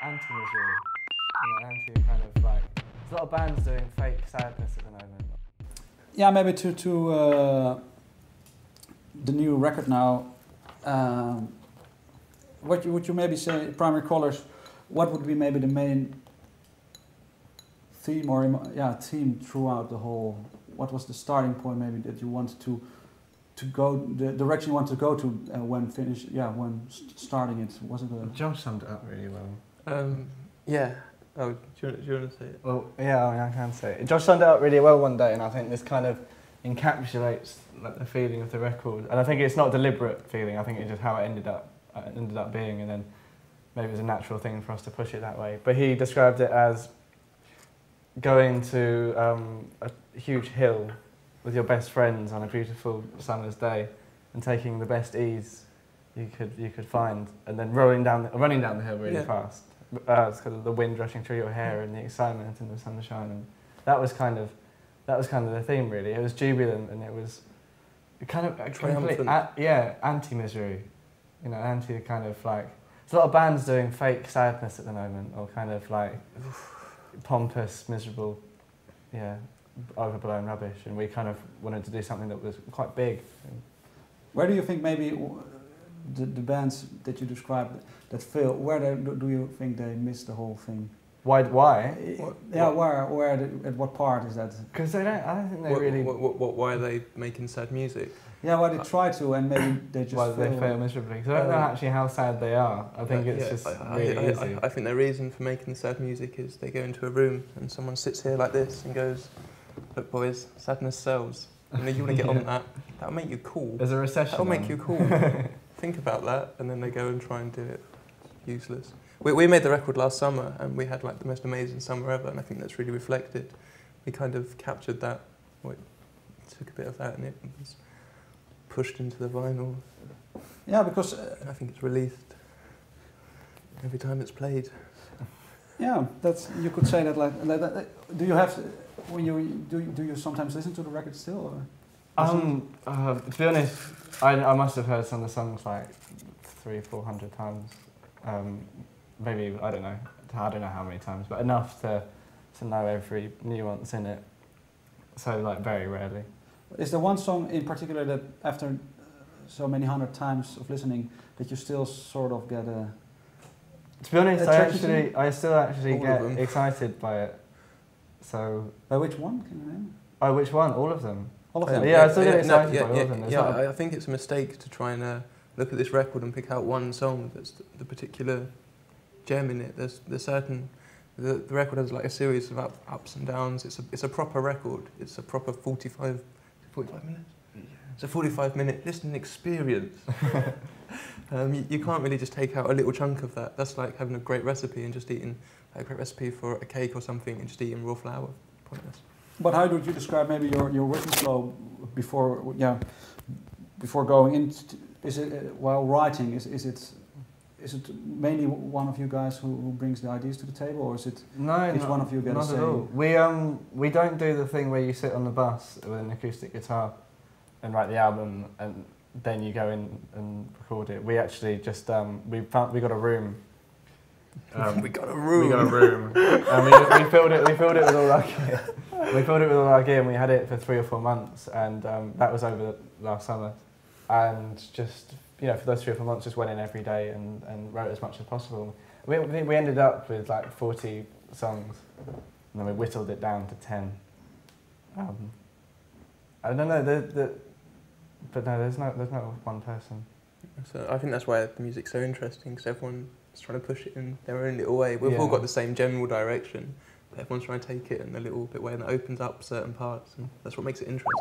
anti-misery. Anti kind of like, there's a lot of bands doing fake sadness at the moment. Yeah, maybe to the new record now. Would you maybe say Primary Colors? What would be maybe the main theme or theme throughout the whole? What was the starting point maybe that you wanted to go, the direction you wanted to go to when starting it? Was it a... Josh summed it up really well. Yeah. Oh, do you want to say it? Well, yeah, I can say it. Josh summed it up really well one day, and I think this kind of encapsulates like the feeling of the record. And I think it's not a deliberate feeling. I think it's just how it ended up being, and then maybe it was a natural thing for us to push it that way. But he described it as going to a huge hill with your best friends on a beautiful summer's day and taking the best ease you could find, and then running down the hill really fast. It's kind of the wind rushing through your hair and the excitement and the sunshine, and that was kind of the theme really. It was jubilant and it was kind of triumphant. Anti-misery, anti kind of like. There's a lot of bands doing fake sadness at the moment, or kind of like pompous, miserable, overblown rubbish, and we kind of wanted to do something that was quite big. Where do you think maybe the bands that you described that fail, do you think they miss the whole thing? Why? Where at what part is that? Because I don't think they really... Why are they making sad music? Yeah, why they try to and maybe they just they fail miserably. Because I don't know actually how sad they are. I think it's just really easy. I think the reason for making the sad music is they go into a room and someone sits here like this and goes, "Look boys, sadness sells. You want to get on that. That'll make you cool. There's a recession. That'll make you cool. Think about that," and then they go and try and do it. Useless. We made the record last summer and we had like the most amazing summer ever, and I think that's really reflected. We kind of captured that, took a bit of that and it was pushed into the vinyl. Yeah, because... I think it's released every time it's played. Yeah, you could say that do you have, do you sometimes listen to the record still? To be honest, I must have heard some of the songs like 300-400 times. Maybe, I don't know how many times, but enough to know every nuance in it. So like very rarely. Is there one song in particular that after so many hundred times of listening that you still sort of get a... To be honest, I still actually get excited by it. So... By which one, can you name? Oh, which one? All of them. All of them? Yeah, I still get excited by all of them. I think it's a mistake to try and look at this record and pick out one song that's the particular gem in it. There's certain... The record has like a series of ups and downs. It's a proper record. It's a proper 45 minutes? Yeah. It's a 45-minute listening experience. You can't really just take out a little chunk of that. That's like having a great recipe and just eating a great recipe for a cake or something and just eating raw flour. Pointless. But how would you describe maybe your working flow before going into... Is it while writing? Is it mainly one of you guys who brings the ideas to the table, or is it one of you get a say? Not at all. We don't do the thing where you sit on the bus with an acoustic guitar and write the album and then you go in and record it. We actually just we got a room. We got a room. And we filled it with all our gear. We filled it with all our gear and we had it for 3 or 4 months, and that was over last summer. And just for those 3 or 4 months, just went in every day and wrote as much as possible. We ended up with like 40 songs, and then we whittled it down to 10. I don't know, but no, there's no one person. So I think that's why the music's so interesting, because everyone's trying to push it in their own little way. We've all got the same general direction, but everyone's trying to take it in a little bit way, and it opens up certain parts, and that's what makes it interesting.